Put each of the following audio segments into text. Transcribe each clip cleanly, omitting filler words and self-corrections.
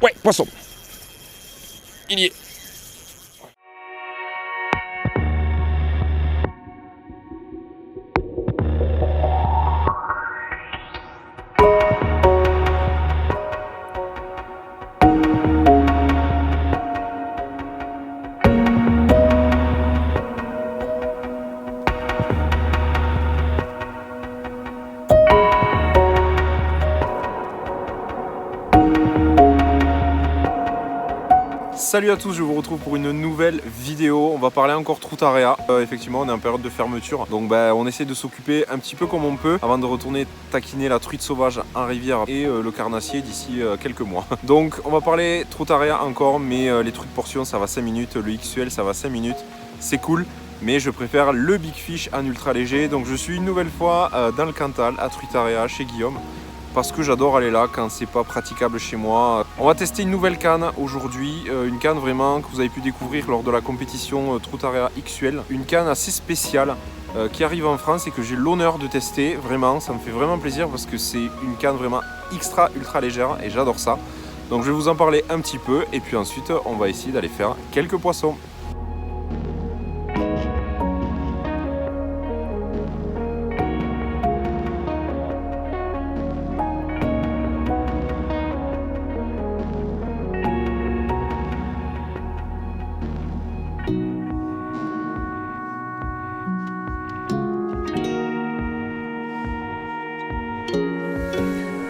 Ouais, poisson. Il y est. Salut à tous, je vous retrouve pour une nouvelle vidéo. On va parler encore Troutaréa. Effectivement, on est en période de fermeture, donc on essaie de s'occuper un petit peu comme on peut avant de retourner taquiner la truite sauvage en rivière et le carnassier d'ici quelques mois. Donc on va parler Troutaréa encore, mais les truites portions ça va 5 minutes, le XUL ça va 5 minutes, c'est cool. Mais je préfère le Big Fish en ultra léger. Donc je suis une nouvelle fois dans le Cantal, à Troutaréa, chez Guillaume, parce que j'adore aller là quand c'est pas praticable chez moi. On va tester une nouvelle canne aujourd'hui, une canne vraiment que vous avez pu découvrir lors de la compétition Troutaréa XUL. Une canne assez spéciale qui arrive en France et que j'ai l'honneur de tester. Vraiment, ça me fait vraiment plaisir parce que c'est une canne vraiment extra ultra légère et j'adore ça. Donc je vais vous en parler un petit peu et puis ensuite on va essayer d'aller faire quelques poissons.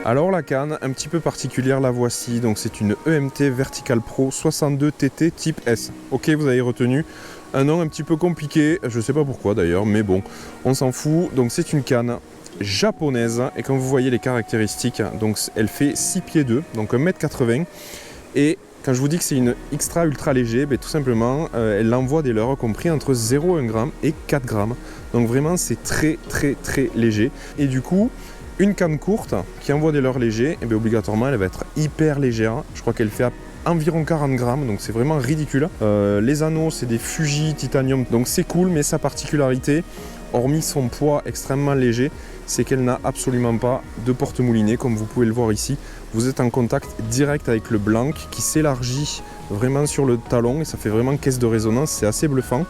Alors la canne, un petit peu particulière, la voici, donc c'est une EMT Vertical Pro 62 TT type S. Ok, vous avez retenu un nom un petit peu compliqué, je sais pas pourquoi d'ailleurs, mais bon, on s'en fout. Donc c'est une canne japonaise, et comme vous voyez les caractéristiques, donc elle fait 6 pieds 2, donc 1,80 m, et quand je vous dis que c'est une extra ultra léger, tout simplement, elle envoie des leurres compris entre 0,1 g et 4 g. Donc vraiment c'est très léger, et du coup, une canne courte qui envoie des leurres légers, et obligatoirement elle va être hyper légère. Je crois qu'elle fait environ 40 grammes, donc c'est vraiment ridicule. Les anneaux c'est des Fuji titanium, donc c'est cool, mais sa particularité, hormis son poids extrêmement léger, c'est qu'elle n'a absolument pas de porte-moulinet, comme vous pouvez le voir ici. Vous êtes en contact direct avec le blanc qui s'élargit vraiment sur le talon et ça fait vraiment caisse de résonance, c'est assez bluffant.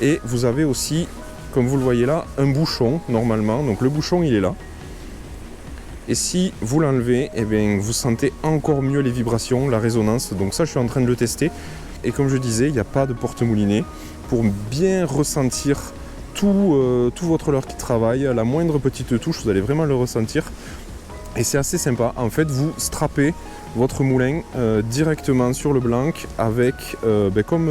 Et vous avez aussi, comme vous le voyez là, un bouchon normalement, donc le bouchon il est là. Et si vous l'enlevez, vous sentez encore mieux les vibrations, la résonance. Donc ça, je suis en train de le tester. Et comme je disais, il n'y a pas de porte-moulinet. Pour bien ressentir tout votre leurre qui travaille, la moindre petite touche, vous allez vraiment le ressentir. Et c'est assez sympa. En fait, vous strappez votre moulin directement sur le blanc avec comme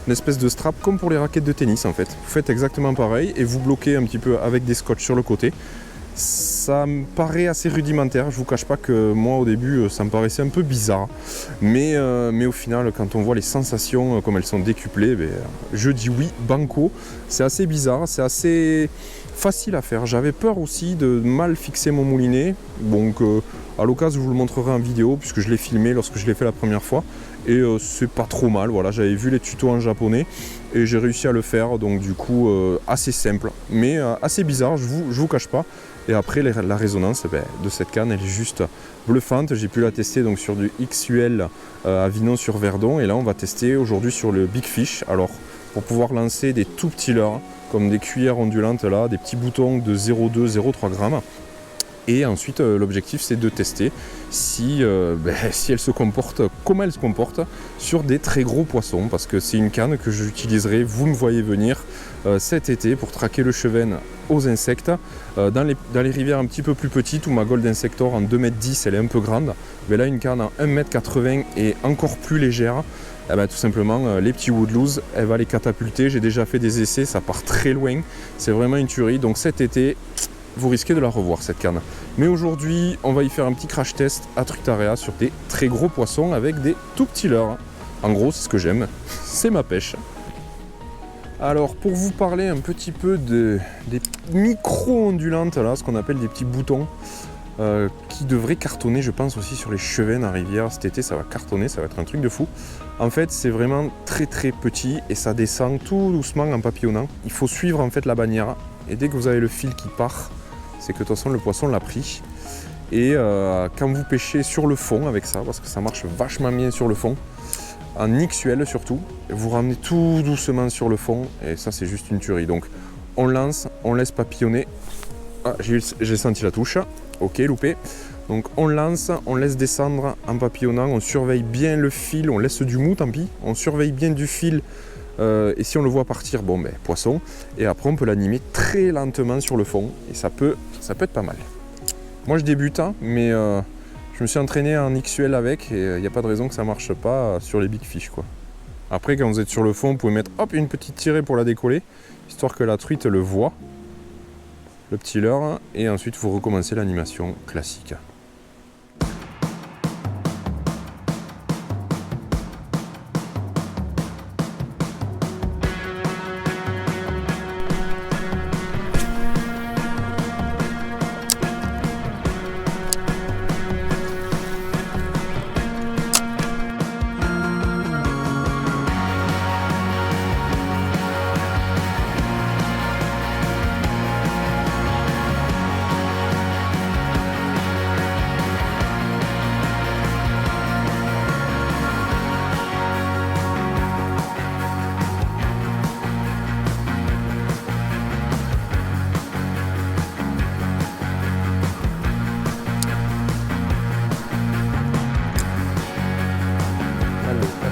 une espèce de strap, comme pour les raquettes de tennis en fait. Vous faites exactement pareil et vous bloquez un petit peu avec des scotch sur le côté. Ça me paraît assez rudimentaire, je vous cache pas que moi au début ça me paraissait un peu bizarre, mais au final quand on voit les sensations comme elles sont décuplées, je dis oui, banco. C'est assez bizarre, c'est assez facile à faire. J'avais peur aussi de mal fixer mon moulinet, donc à l'occasion je vous le montrerai en vidéo puisque je l'ai filmé lorsque je l'ai fait la première fois et c'est pas trop mal. Voilà, j'avais vu les tutos en japonais et j'ai réussi à le faire, donc du coup assez simple mais assez bizarre, je vous cache pas. Et après la résonance de cette canne, elle est juste bluffante. J'ai pu la tester donc sur du XUL à Vinon-sur-Verdon, et là on va tester aujourd'hui sur le Big Fish. Alors pour pouvoir lancer des tout petits leurres comme des cuillères ondulantes là, des petits boutons de 0,2-0,3 grammes. Et ensuite l'objectif c'est de tester si elle se comporte, comment elle se comporte sur des très gros poissons, parce que c'est une canne que j'utiliserai, vous me voyez venir, cet été pour traquer le chevenne aux insectes. Dans les rivières un petit peu plus petites où ma Gold Insector en 2,10 m elle est un peu grande, mais là une canne en 1,80 m et encore plus légère, tout simplement les petits woodlouse, elle va les catapulter. J'ai déjà fait des essais, ça part très loin, c'est vraiment une tuerie. Donc cet été, vous risquez de la revoir cette canne. Mais aujourd'hui, on va y faire un petit crash test à Troutaréa sur des très gros poissons avec des tout petits leurres. En gros, c'est ce que j'aime, c'est ma pêche. Alors, pour vous parler un petit peu des micro-ondulantes, là, ce qu'on appelle des petits boutons, qui devraient cartonner, je pense, aussi sur les chevennes en rivière. Cet été, ça va cartonner, ça va être un truc de fou. En fait, c'est vraiment très petit et ça descend tout doucement en papillonnant. Il faut suivre en fait la bannière et dès que vous avez le fil qui part, c'est que de toute façon le poisson l'a pris. Et quand vous pêchez sur le fond avec ça, parce que ça marche vachement bien sur le fond, en XUL surtout, vous ramenez tout doucement sur le fond et ça c'est juste une tuerie. Donc on lance, on laisse papillonner. Ah, j'ai senti la touche, ok, loupé. Donc on lance, on laisse descendre en papillonnant, on surveille bien le fil, on laisse du mou, tant pis, on surveille bien du fil et si on le voit partir, bon ben poisson. Et après on peut l'animer très lentement sur le fond et ça peut être pas mal. Moi je débute, hein, mais je me suis entraîné en XUL avec et il n'y a pas de raison que ça marche pas sur les big fish, quoi. Après quand vous êtes sur le fond, vous pouvez mettre hop une petite tirée pour la décoller, histoire que la truite le voit, le petit leurre, et ensuite vous recommencez l'animation classique.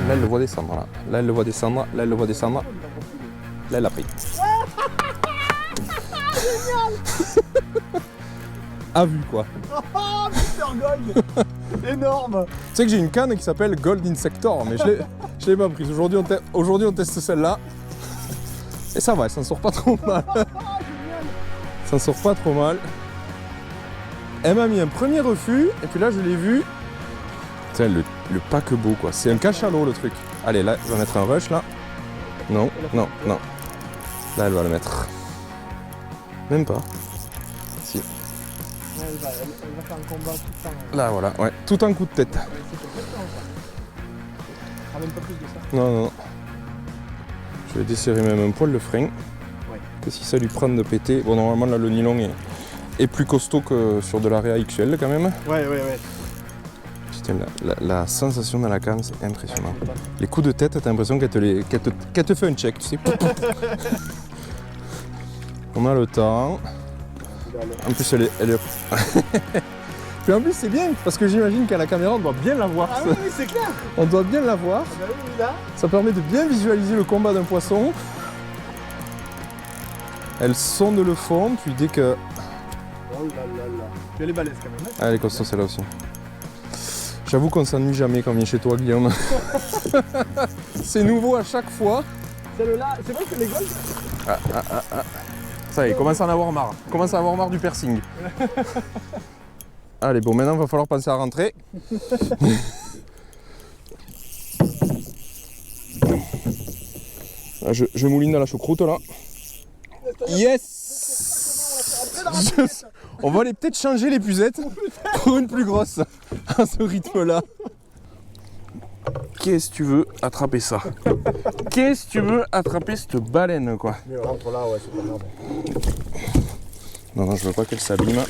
Là, elle le voit descendre, là. Là, elle le voit descendre, là, elle le voit descendre. Là, elle l'a pris. A vu, quoi. Oh, Mister Gold. Énorme. Tu sais que j'ai une canne qui s'appelle Gold Insector, mais je l'ai pas prise. Aujourd'hui, on teste celle-là. Et ça va, elle s'en sort pas trop mal. Ça s'en sort pas trop mal. Elle m'a mis un premier refus, et puis là, je l'ai vu. Putain, le paquebot, quoi. C'est un cachalot, le truc. Allez, là, je vais mettre un rush, là. Non, non, non. Là, elle va le mettre. Même pas. Si. Elle va faire un combat tout le temps. Là, voilà, ouais. Tout un coup de tête. Ramène pas plus de ça. Non, non, non. Je vais desserrer même un poil le frein. Ouais. Que si ça lui prend de péter. Bon, normalement, là, le nylon est plus costaud que sur de la Réa XL, quand même. Ouais, ouais, ouais. Putain, la sensation dans la canne, c'est impressionnant. Les coups de tête, t'as l'impression qu'elle te fait un check, tu sais. On a le temps. En plus, elle est... Puis en plus, c'est bien, parce que j'imagine qu'à la caméra, on doit bien la voir. Ah oui, oui, c'est clair. On doit bien la voir. Bah oui, là. Ça permet de bien visualiser le combat d'un poisson. Elle sonde le fond, puis dès que... Oh là là là. Puis elle est balèze quand même. Hein. Ah, elle est costaud celle-là aussi. J'avoue qu'on s'ennuie jamais quand on vient chez toi, Guillaume. C'est nouveau à chaque fois. Celle-là, c'est vrai que les golds. Ça y est, commence à en avoir marre. Commence à avoir marre du piercing. Allez, bon, maintenant il va falloir penser à rentrer. Là, je mouline dans la choucroute là. Yes. On va aller peut-être changer les pucettes pour une plus grosse à ce rythme-là. Qu'est-ce que tu veux attraper ça? Qu'est-ce que tu veux attraper cette baleine, quoi? Mais rentre là, ouais, c'est pas grave. Non, non, je veux pas qu'elle s'abîme.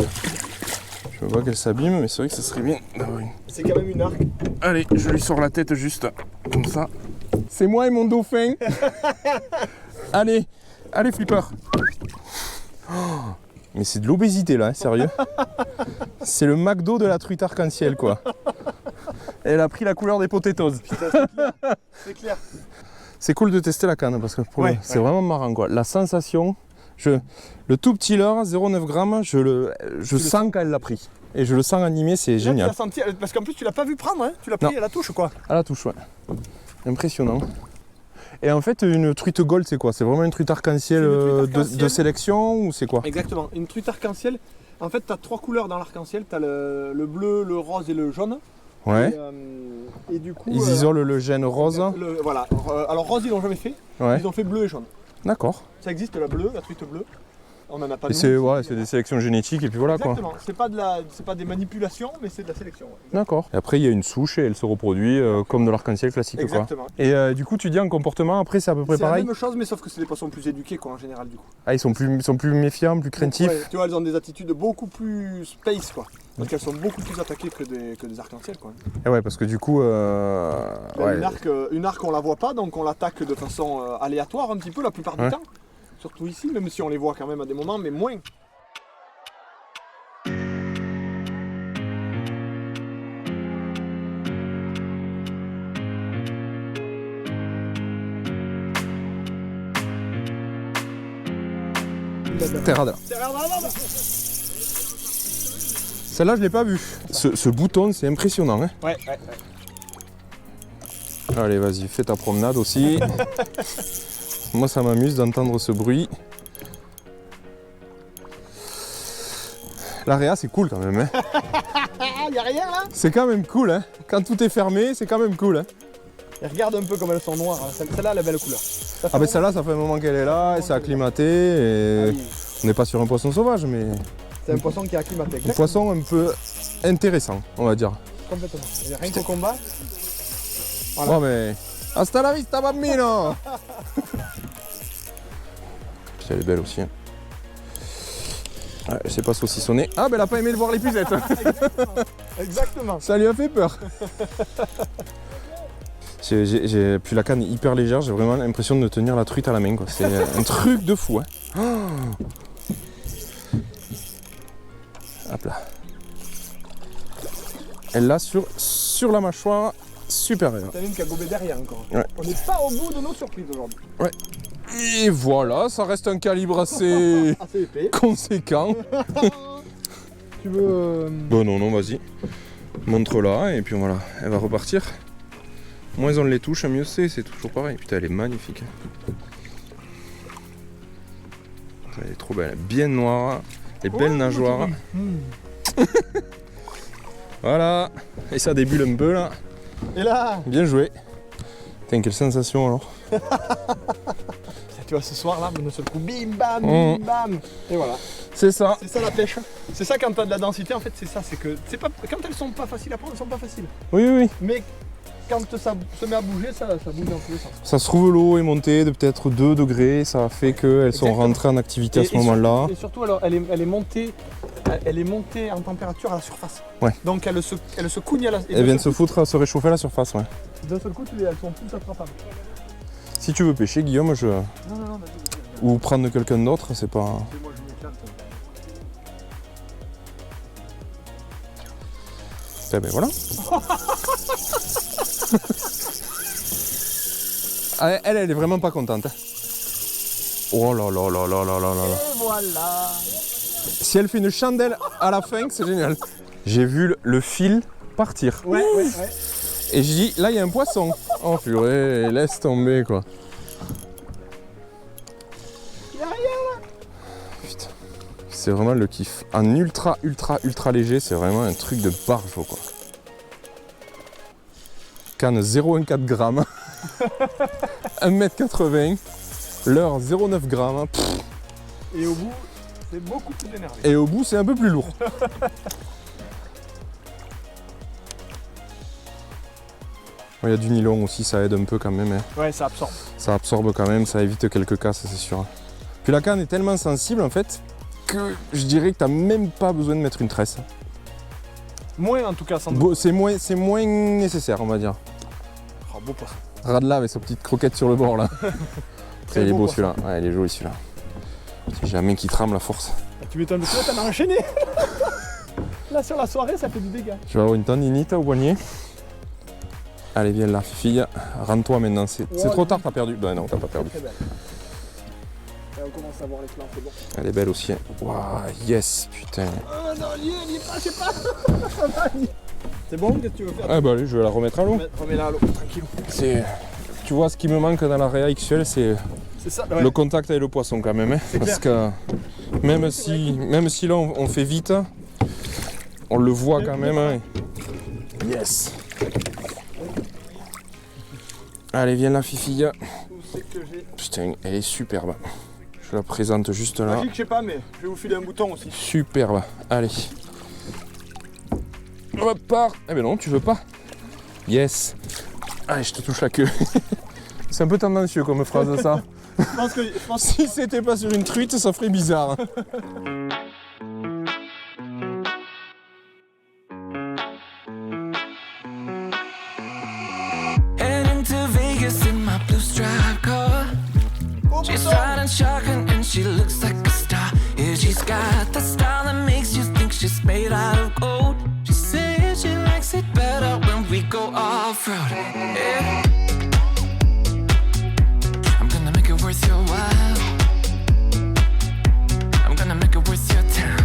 Je veux pas qu'elle s'abîme, mais c'est vrai que ça serait bien d'avoir une... C'est quand même une arc. Allez, je lui sors la tête juste comme ça. C'est moi et mon dauphin. Allez, allez Flipper. Oh, mais c'est de l'obésité là, hein, sérieux. C'est le McDo de la truite arc-en-ciel, quoi. Elle a pris la couleur des potatoes. Putain, c'est clair. C'est cool de tester la canne parce que Ouais, c'est vraiment marrant, quoi. La sensation, le tout petit leurre, 0,9 grammes, je sens quand elle l'a pris. Et je le sens animé, c'est génial. Tu l'as senti, parce qu'en plus tu l'as pas vu prendre, hein. Tu l'as pris à la touche, quoi. À la touche, ouais. Impressionnant. Et en fait, une truite gold, c'est quoi? C'est vraiment une truite arc-en-ciel de sélection ou c'est quoi? Exactement. Une truite arc-en-ciel. En fait, tu as 3 couleurs dans l'arc-en-ciel. Tu as le bleu, le rose et le jaune. Ouais. Et du coup. Ils isolent le gène rose. Voilà. Alors, rose, ils l'ont jamais fait. Ouais. Ils ont fait bleu et jaune. D'accord. Ça existe, la bleue, la truite bleue. On en a pas Et de c'est mousse. des sélections génétiques et puis voilà quoi. Exactement. C'est pas des manipulations, mais c'est de la sélection. Ouais. D'accord. Et après il y a une souche et elle se reproduit comme de l'arc-en-ciel classique quoi. Exactement. Et du coup tu dis en comportement après c'est à peu près C'est la pareil. même chose, mais sauf que c'est des poissons plus éduqués quoi en général du coup. Ah ils sont plus méfiants, plus craintifs. Ouais, tu vois, elles ont des attitudes beaucoup plus space quoi. Parce qu'elles sont beaucoup plus attaquées que des arcs-en-ciel quoi. Et ouais parce que du coup ouais. Une arc on la voit pas, donc on l'attaque de façon aléatoire un petit peu la plupart du temps. Surtout ici, même si on les voit quand même à des moments, mais moins. Terrada. Celle-là je l'ai pas vue. Ce bouton c'est impressionnant hein. Ouais. Allez vas-y fais ta promenade aussi. Moi ça m'amuse d'entendre ce bruit. L'area c'est cool quand même. Hein. Y a rien là. C'est quand même cool. Hein. Quand tout est fermé, c'est quand même cool. Hein. Et regarde un peu comme elles sont noires. Hein. Celle-là, elle a belle couleur. Ah ben celle-là ça fait un moment qu'elle est là, elle s'est acclimatée. Et... Oui. On n'est pas sur un poisson sauvage mais C'est un poisson qui est acclimaté. un poisson un peu intéressant on va dire. Complètement. Et rien qu'au combat. Voilà. Oh mais... Hasta la vista bambino. Puis elle est belle aussi. Hein. Ouais, je sais pas saucissonner. Ah ben elle a pas aimé le voir l'épuisette. Exactement. Ça lui a fait peur. Puis la canne est hyper légère, j'ai vraiment l'impression de tenir la truite à la main quoi. C'est un truc de fou. Hein. Oh. Hop là. Elle l'a sur la mâchoire supérieure. T'as une qui a gobé derrière encore. Ouais. On n'est pas au bout de nos surprises aujourd'hui. Ouais. Et voilà, ça reste un calibre assez Assez épais. conséquent. Tu veux. Bon non, vas-y. Montre-la et puis voilà, elle va repartir. Moins on les touche, mieux c'est toujours pareil. Putain, elle est magnifique. Elle est trop belle, bien noire, les belles nageoires. Voilà, et ça débule un peu là. Et là, Bien joué. Putain, quelle sensation alors. tu vois, ce soir là, d'un seul coup, bim bam, bam. Et voilà. C'est ça. C'est ça la pêche. C'est ça quand t'as de la densité, en fait, c'est ça. C'est que c'est pas quand elles sont pas faciles à prendre, elles sont pas faciles. Oui. Mais quand ça se met à bouger, ça bouge dans tous les sens. Ça se trouve, l'eau est montée de peut-être 2 degrés, ça a fait qu'elles sont Exactement. rentrées en activité à ce moment-là. Et surtout, alors, elle est montée en température à la surface. Ouais. Donc elle se cougne à la. Elles viennent se foutre, se réchauffer à la surface, ouais. D'un seul coup, elles sont toutes attrapables. Si tu veux pêcher, Guillaume, Non, vas-y. ou prendre quelqu'un d'autre, c'est pas... Moi, je m'éclate. Eh ben voilà. Ah, elle est vraiment pas contente. Hein. Oh là là là là là là là. Et voilà. Si elle fait une chandelle à la fin, c'est génial. J'ai vu le fil partir. Ouais. Et j'ai dit, là il y a un poisson. Oh purée, laisse tomber quoi. Y'a rien là. Putain. C'est vraiment le kiff. En ultra léger, c'est vraiment un truc de barjo quoi. Canne 0,14 grammes. 1m80. L'heure 0,9 grammes. Pff. Et au bout, c'est beaucoup plus énervé. Et au bout, c'est un peu plus lourd. Il y a du nylon aussi, ça aide un peu quand même. Hein. Ouais, ça absorbe. Ça absorbe quand même, ça évite quelques casses, c'est sûr. Puis la canne est tellement sensible en fait que je dirais que t'as même pas besoin de mettre une tresse. Moins en tout cas, sans doute. C'est moins nécessaire, on va dire. Oh, beau poisson. Radla avec sa petite croquette sur le bord là. Très Il est beau beau poisson. celui-là, ouais, il est joli celui-là. J'ai la main qui tremble à force. Tu m'étonnes, tu vois, t'en as enchaîné. Là, sur la soirée, ça fait du dégât. Tu vas avoir une tendinite au poignet. Allez, viens là, fille. Rends-toi maintenant. C'est trop tard, t'as perdu. Ben non, t'as pas perdu. Très belle. Et on commence à voir les plans, c'est bon. Elle est belle aussi. Waouh, yes, putain. Oh non, il y est pas, je sais pas. C'est bon, qu'est-ce que tu veux faire? Ah bah allez, je vais la remettre à l'eau. Remets-la à l'eau, tranquille. Tu vois, ce qui me manque dans la réa actuelle, c'est C'est ça, ouais. le contact avec le poisson quand même. Hein, C'est parce que même si là on fait vite, on le voit quand même. Hein. Yes. Allez, viens là, fifille. Où c'est que j'ai? Putain, elle est superbe. Je la présente juste là. Magique, je sais pas, mais je vais vous filer un bouton aussi. Superbe. Allez. Hop, part. Eh ben non, tu veux pas. Yes. Allez, je te touche la queue. C'est un peu tendancieux comme phrase ça. Je pense que Si c'était pas sur une truite, ça ferait bizarre. Heading to Vegas in my blue striped car. She's fine and shocking and she looks like a star. Yeah, she's got the style that makes you think she's made out of gold. She says she likes it better when we go off-road. Yeah. I'm gonna make it worth your while. I'm gonna make it worth your time.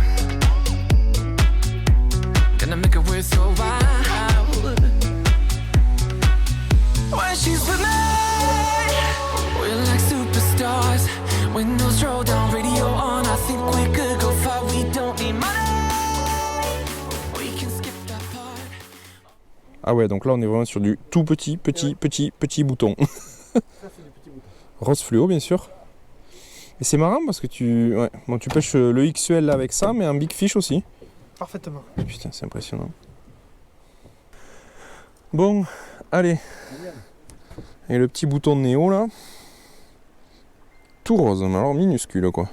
Gonna make it worth your while. When she's with me, we're like superstars. Windows roll down, radio on. I think we could go far. We don't need money. We can skip that part. Ah ouais, donc là on est vraiment sur du tout petit bouton. Rose fluo bien sûr. Et c'est marrant parce que tu pêches le XL avec ça, mais un big fish aussi. Parfaitement. Putain, c'est impressionnant. Bon, allez. Et le petit bouton de Néo là. Tout rose, mais alors minuscule quoi.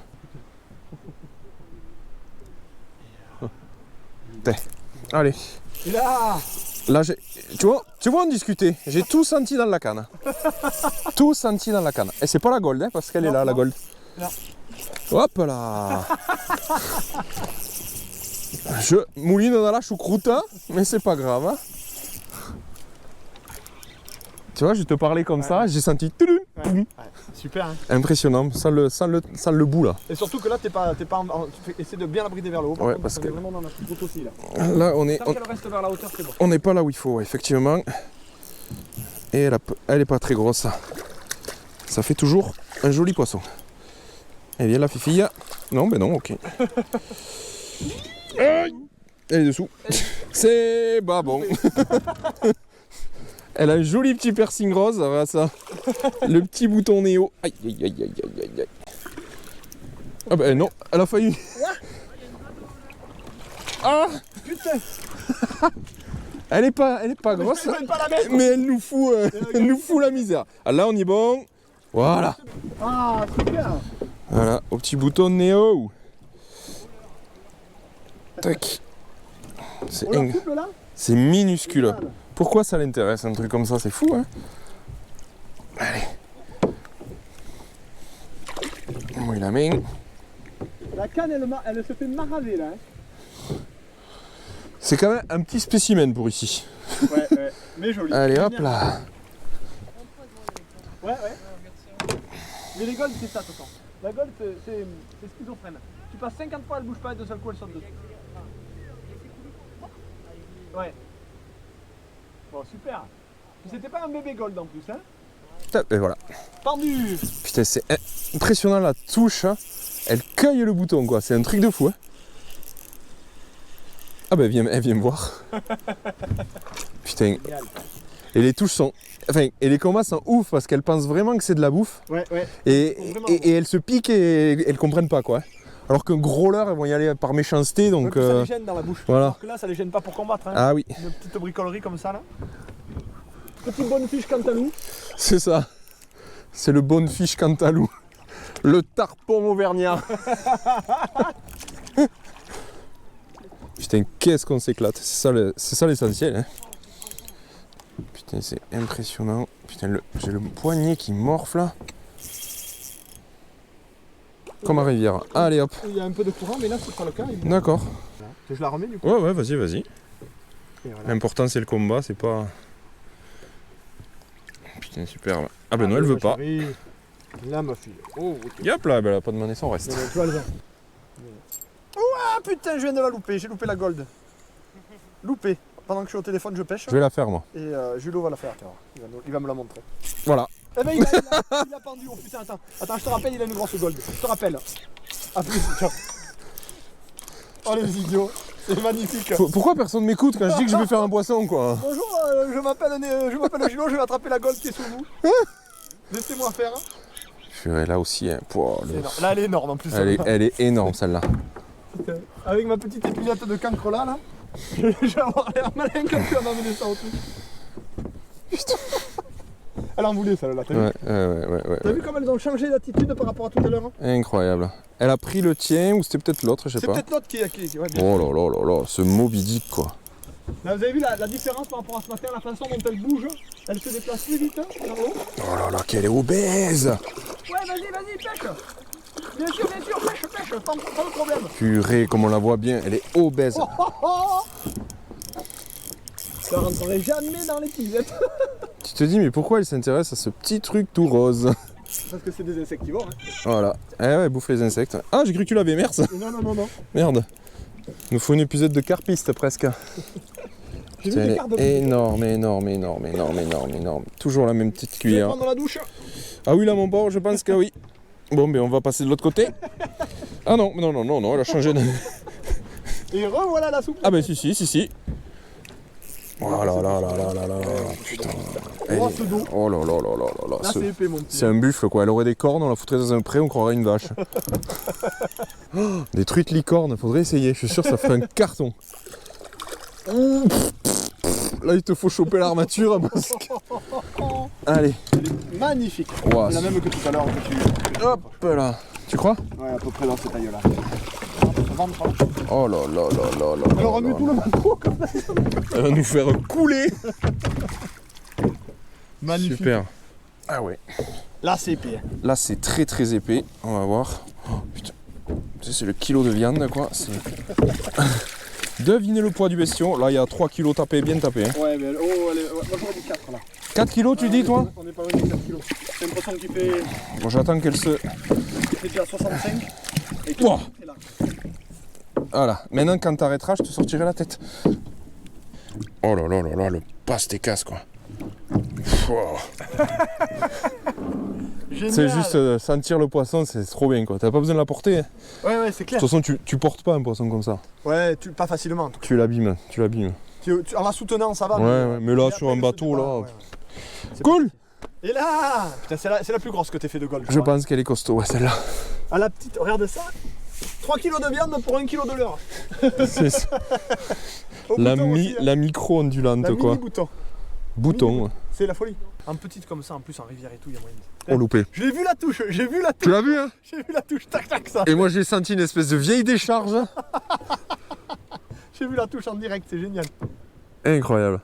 Allez. Et là, Là, tu vois, on discutait. J'ai tout senti dans la canne. Tout senti dans la canne. Et c'est pas la gold, hein, parce qu'elle est là, la gold. Non. Hop là. Je mouline dans la choucroute, hein, mais c'est pas grave. Hein. Tu vois, je te parlais comme ça, j'ai senti. super. Hein. Impressionnant, sans le bout là. Et surtout que là, essaie de bien la brider vers le haut. Ouais, parce que vraiment dans la choucroute aussi là. Là, on est. Tant qu'elle reste vers la hauteur, c'est bon. On n'est pas là où il faut, ouais, effectivement. Et elle est pas très grosse. Ça fait toujours un joli poisson. Et bien la fifille. Non, ben non, ok. Aïe, elle est dessous. C'est pas bon. Elle a un joli petit piercing rose, voilà ça. Le petit bouton Néo. Aïe, aïe, aïe, aïe, aïe, aïe. Ah ben non, elle a failli. Ah Putain. Elle est pas grosse, mais elle nous fout la misère. Ah, là on y est bon. Voilà. Ah, super. Voilà, au petit bouton Néo. Tac. On la coupe là. C'est minuscule. Pourquoi ça l'intéresse un truc comme ça? C'est fou, hein. Allez. Oui, la main. La canne, elle se fait maraver là. Hein. C'est quand même un petit spécimen pour ici. Ouais, mais joli. Allez, hop là. Ouais. Mais les golds, c'est ça, de toute façon. La gold, c'est schizophrène. Tu passes 50 fois, elle bouge pas et d'un seul coup, elle saute dessus. Ouais. Bon, super. Puis c'était pas un bébé gold en plus, hein. Et voilà. Pendu. Putain, c'est impressionnant la touche. Hein. Elle cueille le bouton, quoi. C'est un truc de fou. Hein. Ah bah elle vient me voir. Putain. Et les touches sont... Enfin, et les combats sont ouf parce qu'elles pensent vraiment que c'est de la bouffe. Ouais. Et elles se piquent et elles comprennent pas, quoi. Alors qu'un gros leurre, elles vont y aller par méchanceté, donc... Ouais, ça les gêne dans la bouche. Voilà. Alors que là, ça les gêne pas pour combattre. Hein. Ah oui. Une petite bricolerie comme ça, là. Petite bonne fiche cantalou. C'est ça. C'est le bonefish cantalou. Le tarpon auvergnat. Putain, qu'est-ce qu'on s'éclate. C'est ça l'essentiel. Hein. Putain, c'est impressionnant. Putain, j'ai le poignet qui morfle là. Comme à rivière. Allez hop. Il y a un peu de courant, mais là, c'est pas le cas. D'accord. Je la remets du coup. Ouais, vas-y. Voilà. L'important, c'est le combat, c'est pas... Putain, super. Là. Ah ben non, elle veut pas. Là, ma fille. Oh, okay. Yop là, elle a pas demandé son reste. Tu vois le vent. Ah putain, je viens de la louper. J'ai loupé la gold. Loupé. Pendant que je suis au téléphone, je pêche. Je vais la faire, moi. Et Julot va la faire. Il va me la montrer. Voilà. Eh ben, il a pendu. Oh putain, attends, je te rappelle, il a une grosse gold. Je te rappelle. A plus, ciao. Oh les idiots, c'est magnifique. Pourquoi personne m'écoute quand je dis que je vais faire un poisson, quoi? Bonjour, je m'appelle Julot, je vais attraper la gold qui est sous vous. Laissez-moi faire. Purée, là aussi, hein. Pouah, C'est énorme. Là, elle est énorme en plus. elle est énorme celle-là. Avec ma petite épinette de cancre là, je vais avoir l'air malin quand tu vas m'amener ça au truc. Putain. Elle en voulait celle-là, t'as vu? Ouais. T'as vu comme elles ont changé d'attitude par rapport à tout à l'heure, hein? Incroyable. Elle a pris le tien ou c'était peut-être l'autre, je sais pas. C'est peut-être l'autre qui ouais, bien. Oh là, ce Moby Dick quoi. Là, vous avez vu la différence par rapport à ce matin, la façon dont elle bouge, elle se déplace plus vite, hein, là-haut. Oh là là, qu'elle est obèse. Ouais, vas-y, pêche. Bien sûr, pêche, pas de problème. Purée, comme on la voit bien, elle est obèse. Ça rentrerait jamais dans les pilettes. Tu te dis, mais pourquoi elle s'intéresse à ce petit truc tout rose? Parce que c'est des insectivores. Hein. Voilà. Eh ouais, elle bouffe les insectes. Ah, j'ai cru que tu l'avais, merde. Non. Merde. Il nous faut une épisode de carpiste presque. J'ai vu Elle des est cartes de énorme. Toujours la même petite Tu veux cuillère. prendre la douche? Ah oui, là, mon bord, je pense que oui. Bon, mais on va passer de l'autre côté. Ah non, elle a changé de... Et revoilà la soupe. Ah ben si. Oh là, putain. Grosse d'eau. Oh là. Là, c'est épais, mon petit. C'est un buffle quoi, elle aurait des cornes, on la foutrait dans un pré, on croirait une vache. Oh, des truites licornes, faudrait essayer, je suis sûr que ça ferait un carton. Là il te faut choper l'armature parce que... Allez. Magnifique. Wow. C'est la même que tout à l'heure. Hop là. Tu crois? Ouais, à peu près dans cette taille-là. Oh là. Elle aura mis tout le macro comme ça. Elle va nous faire couler. Magnifique. Super. Ah ouais. Là, c'est épais. Là c'est très épais, on va voir. Oh putain. C'est le kilo de viande quoi. Devinez le poids du bestion. Là il y a 3 kilos tapés, bien tapés. Hein. Ouais, mais moi j'aurais dit 4 là. 4 kilos tu dis toi? On n'est pas loin de 4 kilos. C'est une poisson qui fait. Bon j'attends qu'elle se... Qui fait déjà 65. Et qui Ouah. est là. Voilà, maintenant quand t'arrêteras, je te sortirai la tête. Oh là, le pastécasse quoi. Wow. C'est juste sentir le poisson, c'est trop bien quoi. T'as pas besoin de la porter. Hein. Ouais, c'est clair. De toute façon, tu portes pas un poisson comme ça. Ouais, pas facilement en tout cas. Tu l'abîmes. En la soutenant, ça va. Mais là, sur un bateau, là. Cool! Et là, putain, c'est la plus grosse que t'aies fait de Gold. Je pense qu'elle est costaud, ouais, celle-là. Ah, la petite, regarde ça. 3 kilos de viande pour 1 kilo de leurre. C'est ça. La micro-ondulante, quoi. Bouton. Ouais. C'est la folie. En petite comme ça, en plus en rivière et tout, il y a moyen. Oh, loupé. J'ai vu la touche. Tu l'as vu, hein? J'ai vu la touche, tac, ça. Et moi, j'ai senti une espèce de vieille décharge. J'ai vu la touche en direct, c'est génial. Incroyable.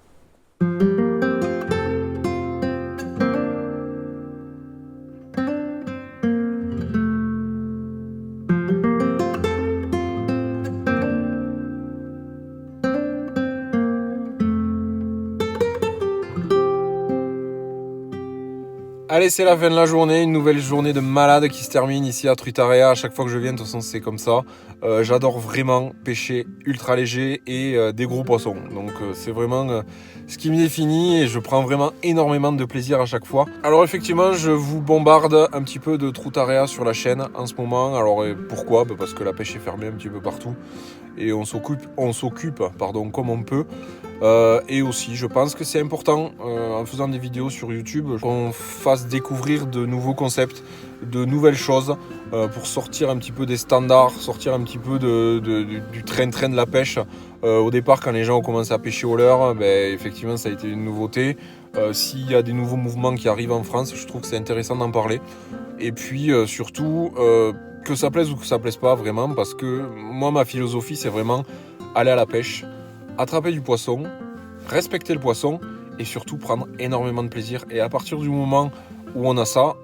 Allez, c'est la fin de la journée, une nouvelle journée de malade qui se termine ici à Truitarea. À chaque fois que je viens, de toute façon, c'est comme ça. J'adore vraiment pêcher ultra léger et des gros poissons. Donc c'est vraiment ce qui me définit et je prends vraiment énormément de plaisir à chaque fois. Alors effectivement, je vous bombarde un petit peu de Truitarea sur la chaîne en ce moment. Alors pourquoi? Parce que la pêche est fermée un petit peu partout et on s'occupe comme on peut. Et aussi, je pense que c'est important en faisant des vidéos sur YouTube qu'on fasse découvrir de nouveaux concepts, de nouvelles choses pour sortir un petit peu des standards, sortir un petit peu du train-train de la pêche. Au départ, quand les gens ont commencé à pêcher au leurre, effectivement, ça a été une nouveauté. S'il y a des nouveaux mouvements qui arrivent en France, je trouve que c'est intéressant d'en parler. Et puis surtout, que ça plaise ou que ça plaise pas vraiment, parce que moi, ma philosophie, c'est vraiment aller à la pêche, attraper du poisson, respecter le poisson et surtout prendre énormément de plaisir. Et à partir du moment où on a ça,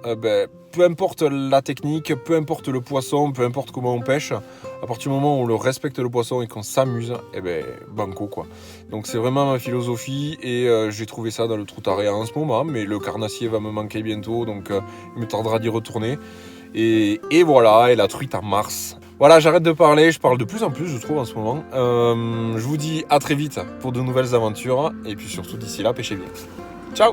peu importe la technique, peu importe le poisson, peu importe comment on pêche, à partir du moment où on le respecte le poisson et qu'on s'amuse, banco quoi. Donc c'est vraiment ma philosophie et j'ai trouvé ça dans le Truitarea en ce moment, mais le carnassier va me manquer bientôt, donc il me tardera d'y retourner. Et voilà, et la truite en mars. Voilà, j'arrête de parler, je parle de plus en plus je trouve en ce moment. Je vous dis à très vite pour de nouvelles aventures et puis surtout d'ici là, pêchez bien. Ciao!